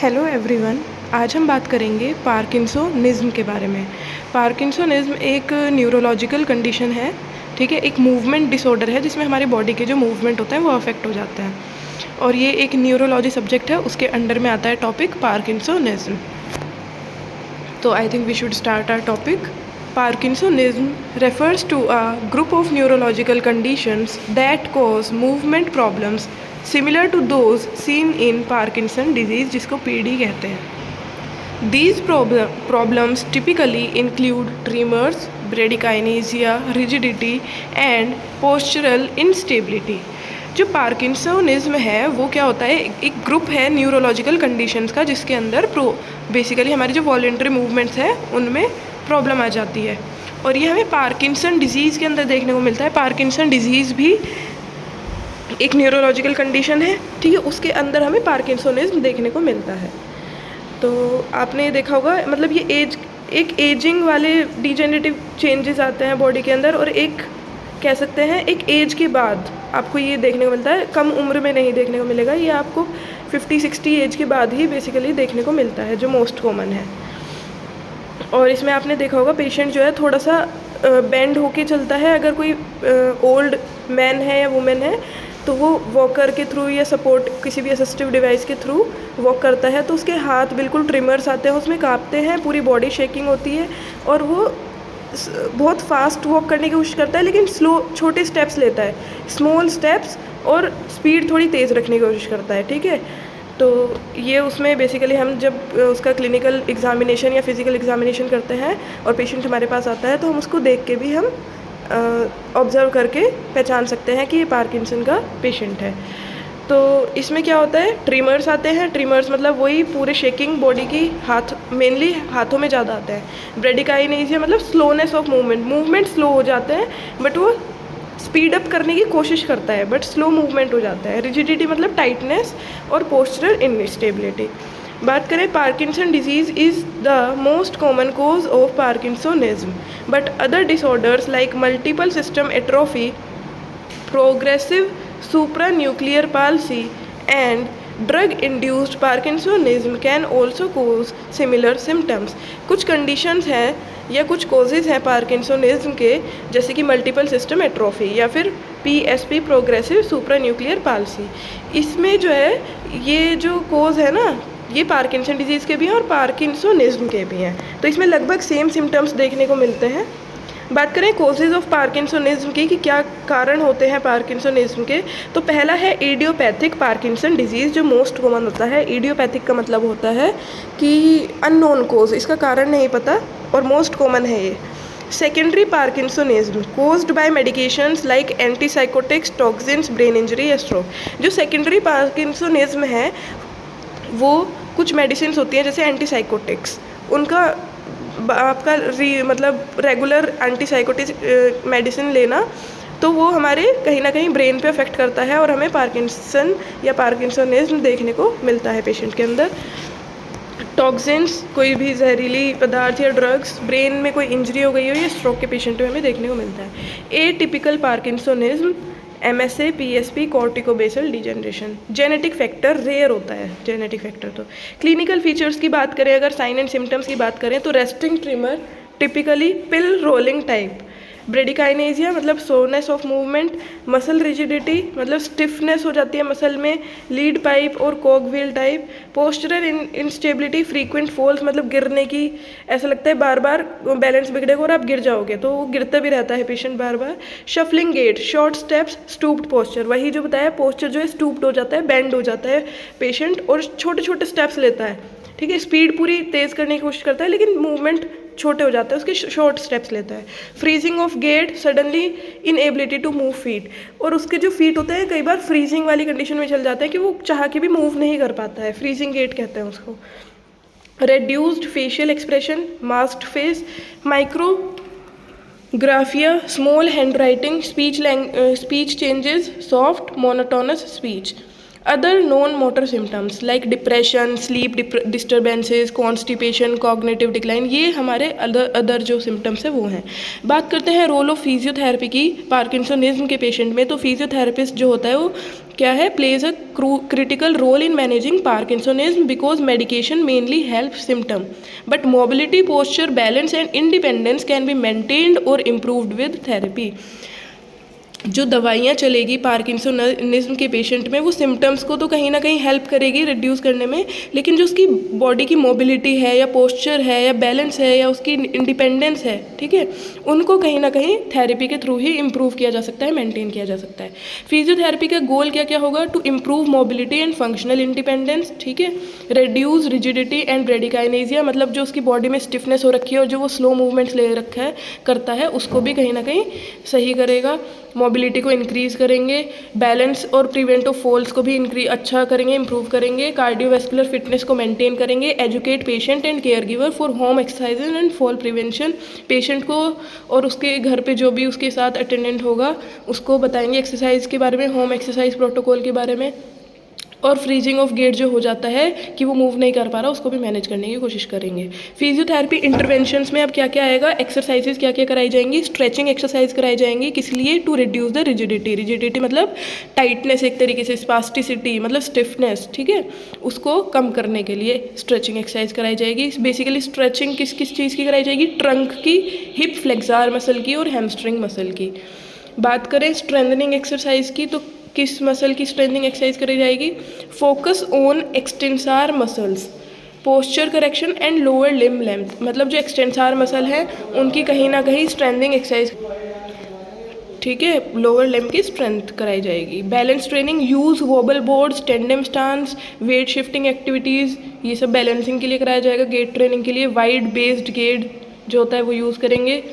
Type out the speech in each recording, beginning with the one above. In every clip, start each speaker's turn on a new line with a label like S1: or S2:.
S1: Hello everyone. आज हम बात करेंगे पार्किंसोनिज्म के बारे में। पार्किंसोनिज्म एक न्यूरोलॉजिकल कंडीशन है, ठीक है। एक मूवमेंट डिसऑर्डर है जिसमें हमारे बॉडी के जो मूवमेंट होते हैं वो अफेक्ट हो जाते हैं, और ये एक न्यूरोलॉजी सब्जेक्ट है, उसके अंडर में आता है टॉपिक पार्किंसोनिज्म। तो I think we should start our topic. Parkinsonism refers to a group of neurological conditions that cause movement problems similar to those seen in Parkinson disease, जिसको PD कहते हैं। These problems typically include tremors, bradykinesia, rigidity and postural instability। जो parkinsonism है वो क्या होता है, एक ग्रुप है न्यूरोलॉजिकल कंडीशंस का, जिसके अंदर बेसिकली हमारी जो वॉलेंटरी मूवमेंट्स हैं उनमें प्रॉब्लम आ जाती है, और ये हमें पार्किंसन डिजीज़ के अंदर देखने को मिलता है। पार्किंसन डिजीज़ भी एक न्यूरोलॉजिकल कंडीशन है, ठीक है, उसके अंदर हमें पार्किंसोनिज्म देखने को मिलता है। तो आपने देखा होगा, मतलब ये एक एजिंग वाले डिजेनरेटिव चेंजेस आते हैं बॉडी के अंदर, और एक कह सकते हैं एक एज के बाद आपको ये देखने को मिलता है। कम उम्र में नहीं देखने को मिलेगा, ये आपको 50-60 एज के बाद ही बेसिकली देखने को मिलता है, जो मोस्ट कॉमन है। और इसमें आपने देखा होगा पेशेंट जो है थोड़ा सा बेंड होके चलता है। अगर कोई ओल्ड मैन है या वुमेन है तो वो वॉकर के थ्रू या सपोर्ट किसी भी असिस्टिव डिवाइस के थ्रू वॉक करता है, तो उसके हाथ बिल्कुल ट्रिमर्स आते हैं, उसमें कांपते हैं, पूरी बॉडी शेकिंग होती है, और वो बहुत फास्ट वॉक करने की कोशिश करता है, लेकिन स्लो छोटे स्टेप्स लेता है, स्मॉल स्टेप्स, और स्पीड थोड़ी तेज़ रखने की कोशिश करता है, ठीक है। तो ये उसमें बेसिकली हम जब उसका क्लिनिकल एग्जामिनेशन या फिज़िकल एग्जामिनेशन करते हैं और पेशेंट हमारे पास आता है, तो हम उसको देख के भी हम ऑब्ज़र्व करके पहचान सकते हैं कि ये पार्किंसन का पेशेंट है। तो इसमें क्या होता है, ट्रिमर्स आते हैं। ट्रिमर्स मतलब वही पूरे शेकिंग बॉडी की, हाथ मेनली हाथों में ज़्यादा आता है। ब्रेडिकाइनेसिया मतलब स्लोनेस ऑफ मूवमेंट स्लो हो जाते हैं, बट वो स्पीड अप करने की कोशिश करता है, बट स्लो मूवमेंट हो जाता है। रिजिडिटी मतलब टाइटनेस, और पोस्चरल इनस्टेबिलिटी। बात करें, Parkinson disease is the most common cause of Parkinsonism, but other disorders like multiple system atrophy, progressive supranuclear palsy and drug-induced Parkinsonism can also cause similar symptoms। कुछ conditions हैं या कुछ causes हैं parkinsonism के, जैसे कि मल्टीपल सिस्टम एट्रोफी या फिर PSP प्रोग्रेसिव सुप्रान्यूक्लियर पाल्सी। इसमें जो है ये जो कोज है ना, ये पार्किंसन डिजीज़ के भी हैं और पार्किंसोनिज्म के भी हैं, तो इसमें लगभग सेम सिम्टम्स देखने को मिलते हैं। बात करें कोजेज़ ऑफ पार्किंसोनिज्म की कि क्या कारण होते हैं पार्किंसोनिज्म के, तो पहला है इडियोपैथिक पार्किंसन डिजीज़, जो मोस्ट कॉमन होता है। इडियोपैथिक का मतलब होता है कि अननोन कोज, इसका कारण नहीं पता, और मोस्ट कॉमन है ये। Secondary parkinsonism caused by medications like antipsychotics, toxins, brain injury या स्ट्रोक। जो सेकेंडरी पार्किंसोनिज्म है वो कुछ मेडिसिन होती हैं, जैसे एंटीसाइकोटिक्स, उनका आपका मतलब रेगुलर एंटीसाइकोटिक मेडिसिन लेना, तो वो हमारे कहीं ना कहीं ब्रेन पे अफेक्ट करता है, और हमें पार्किंसन या पार्किंसोनिज्म देखने को मिलता है पेशेंट के अंदर। टॉक्सिन्स, कोई भी जहरीली पदार्थ या ड्रग्स, ब्रेन में कोई इंजरी हो गई हो या स्ट्रोक के पेशेंट में हमें देखने को मिलता है। Atypical parkinsonism, MSA, PSP, corticobasal degeneration. Genetic factor rare होता है, जेनेटिक फैक्टर। तो क्लिनिकल फीचर्स की बात करें, अगर साइन एंड सिम्टम्स की बात करें, तो resting tremor, typically pill rolling type. Bradykinesia मतलब slowness of movement. Muscle rigidity मतलब स्टिफनेस हो जाती है मसल में, लीड पाइप और cogwheel type. Postural instability, frequent falls मतलब गिरने की, ऐसा लगता है बार बार बैलेंस बिगड़ेगा और आप गिर जाओगे, तो वो गिरता भी रहता है पेशेंट बार बार। Shuffling gait, short steps, stooped posture, वही जो बताया, पोस्चर जो है स्टूप्ड हो जाता है, बेंड हो जाता है पेशेंट, और छोटे छोटे स्टेप्स लेता है, ठीक है। स्पीड पूरी तेज़ करने की कोशिश करता है, लेकिन मूवमेंट छोटे हो जाते हैं, उसके शॉर्ट स्टेप्स लेता है। Freezing of gait, suddenly inability to move feet, और उसके जो फीट होते हैं कई बार फ्रीजिंग वाली कंडीशन में चल जाते हैं कि वो चाह के भी मूव नहीं कर पाता है, फ्रीजिंग गेट कहते हैं उसको। Reduced facial expression, masked face, Micrographia, small hand writing, speech changes, soft monotonous speech. Other non motor symptoms like depression, sleep disturbances, constipation, cognitive decline, ये हमारे अदर जो सिम्टम्स है वो हैं। बात करते हैं रोल ऑफ फिजियोथेरेपी की पार्किंसोनिज्म के पेशेंट में। तो फिजियोथेरेपिस्ट जो होता है वो क्या है, plays a critical role in managing Parkinsonism because medication mainly help symptom but mobility, posture, balance and independence can be maintained और इम्प्रूव्ड विद थेरेपी। जो दवाइयाँ चलेगी पार्किंसोनिज्म के पेशेंट में वो सिम्टम्स को तो कहीं ना कहीं हेल्प करेगी रिड्यूस करने में, लेकिन जो उसकी बॉडी की मोबिलिटी है या पोस्चर है या बैलेंस है या उसकी इंडिपेंडेंस है, ठीक है, उनको कहीं ना कहीं थेरेपी के थ्रू ही इम्प्रूव किया जा सकता है, मेंटेन किया जा सकता है। फिजियोथेरेपी का गोल क्या क्या होगा? To improve mobility and functional independence, ठीक है, रिड्यूस रिजिडिटी एंड ब्रेडिकाइनेजिया, मतलब जो उसकी बॉडी में स्टिफनेस हो रखी है और जो वो स्लो मूवमेंट्स ले रखा है करता है उसको भी कहीं ना कहीं सही करेगा। मोबिलिटी को इंक्रीज़ करेंगे, बैलेंस और प्रिवेंट ऑफ फॉल्स को भी अच्छा करेंगे, इंप्रूव करेंगे, कार्डियोवैस्कुलर फिटनेस को मेंटेन करेंगे, educate patient and care giver for home exercises and fall prevention, patient को और उसके घर पे जो भी उसके साथ अटेंडेंट होगा उसको बताएंगे एक्सरसाइज के बारे में, होम एक्सरसाइज प्रोटोकॉल के बारे में, और फ्रीजिंग ऑफ गेट जो हो जाता है कि वो मूव नहीं कर पा रहा उसको भी मैनेज करने की कोशिश करेंगे। फिजियोथेरेपी इंटरवेंशंस में अब क्या क्या आएगा? एक्सरसाइजेज क्या क्या कराई जाएंगी? स्ट्रेचिंग एक्सरसाइज कराई जाएंगी, किस लिए? To reduce the rigidity, rigidity मतलब टाइटनेस, एक तरीके से स्पास्टिसिटी मतलब स्टिफनेस, ठीक है, उसको कम करने के लिए स्ट्रेचिंग एक्सरसाइज कराई जाएगी। बेसिकली स्ट्रेचिंग किस किस चीज़ की कराई जाएगी? ट्रंक की, हिप फ्लेक्सार मसल की और हैमस्ट्रिंग मसल की। बात करें स्ट्रेंथनिंग एक्सरसाइज की तो किस मसल की स्ट्रेंथनिंग एक्सरसाइज करी जाएगी? Focus on extensor muscles, posture correction and lower limb length, मतलब जो एक्सटेंसार मसल है उनकी कहीं ना कहीं स्ट्रेंथनिंग एक्सरसाइज, ठीक है, लोअर लिम्ब की स्ट्रेंथ कराई जाएगी। Balance training, use wobble boards, tandem stance, weight shifting activities, ये सब बैलेंसिंग के लिए कराया जाएगा। गेट ट्रेनिंग के लिए वाइड बेस्ड गेट जो होता है वो यूज़ करेंगे।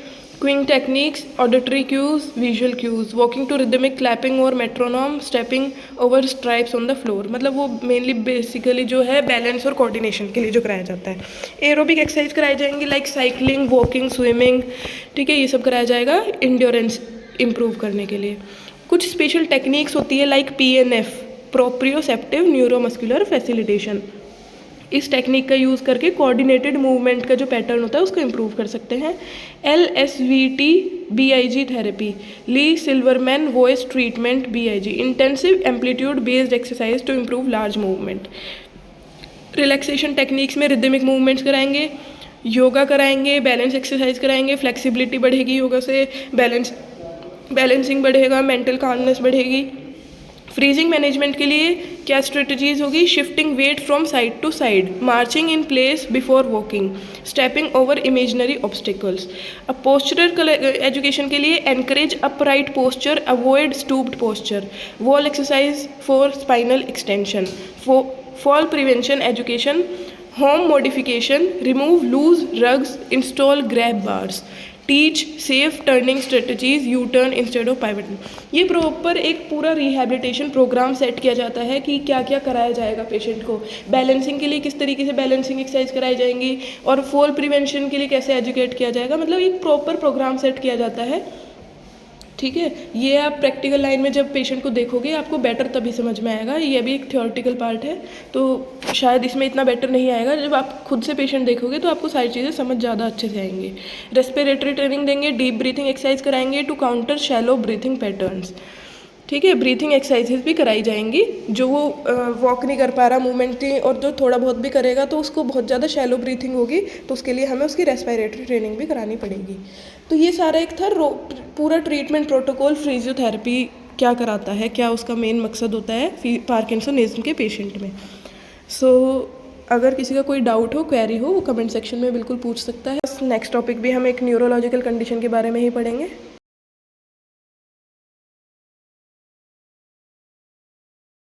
S1: Cueing techniques, auditory cues, visual cues, walking to rhythmic, clapping और metronome, stepping over stripes on the floor, मतलब वो मेनली बेसिकली जो है बैलेंस और कोऑर्डिनेशन के लिए जो कराया जाता है। एरोबिक एक्सरसाइज कराई जाएंगी लाइक साइकिलिंग, वॉकिंग, स्विमिंग, ठीक है, ये सब कराया जाएगा इंड्योरेंस इम्प्रूव करने के लिए। कुछ स्पेशल टेक्निक्स होती है like PNF, proprioceptive neuromuscular facilitation, इस टेक्निक का यूज़ करके कोऑर्डिनेटेड मूवमेंट का जो पैटर्न होता है उसको इम्प्रूव कर सकते हैं। LSVT BIG therapy, Lee Silverman voice treatment BIG, intensive amplitude based exercise to improve large movement. Relaxation techniques में रिदमिक मूवमेंट्स कराएंगे, योगा कराएंगे, बैलेंस एक्सरसाइज कराएंगे, फ्लेक्सिबिलिटी बढ़ेगी योगा से, बैलेंसिंग बढ़ेगा, मेंटल कामनेस बढ़ेगी। फ्रीजिंग मैनेजमेंट के लिए क्या स्ट्रेटजीज होगी? Shifting weight from side to side, marching in place before walking, stepping over imaginary obstacles. अब पोस्चरल एजुकेशन के लिए encourage upright posture, avoid stooped posture, wall exercise for spinal extension, fall prevention education, home modification, remove loose rugs, install grab bars, teach safe turning strategies, U turn instead of pivoting. ये proper एक पूरा rehabilitation programme set किया जाता है कि क्या क्या कराया जाएगा पेशेंट को। बैलेंसिंग के लिए किस तरीके से बैलेंसिंग एक्सरसाइज कराई जाएंगी और फॉल प्रिवेंशन के लिए कैसे एजुकेट किया जाएगा, मतलब एक प्रॉपर प्रोग्राम सेट किया जाता है, ठीक है। ये आप प्रैक्टिकल लाइन में जब पेशेंट को देखोगे आपको बेटर तभी समझ में आएगा। ये भी एक थ्योरेटिकल पार्ट है तो शायद इसमें इतना बेटर नहीं आएगा। जब आप खुद से पेशेंट देखोगे तो आपको सारी चीज़ें समझ ज़्यादा अच्छे से आएंगी। रेस्पिरेटरी ट्रेनिंग देंगे, डीप ब्रीथिंग एक्सरसाइज कराएंगे to counter shallow breathing patterns, ठीक है। ब्रीथिंग एक्सरसाइजेज भी कराई जाएंगी, जो वो वॉक नहीं कर पा रहा मूवमेंट नहीं, और जो थोड़ा बहुत भी करेगा तो उसको बहुत ज़्यादा शैलो ब्रीथिंग होगी तो उसके लिए हमें उसकी रेस्पिरेटरी ट्रेनिंग भी करानी पड़ेगी। तो ये सारा एक था पूरा ट्रीटमेंट प्रोटोकॉल फिजियोथेरेपी क्या कराता है, क्या उसका मेन मकसद होता है पार्किंसोनिज्म के पेशेंट में। अगर किसी का कोई डाउट हो, क्वेरी हो, वो कमेंट सेक्शन में बिल्कुल पूछ सकता है। नेक्स्ट टॉपिक भी हम एक न्यूरोलॉजिकल कंडीशन के बारे में ही पढ़ेंगे।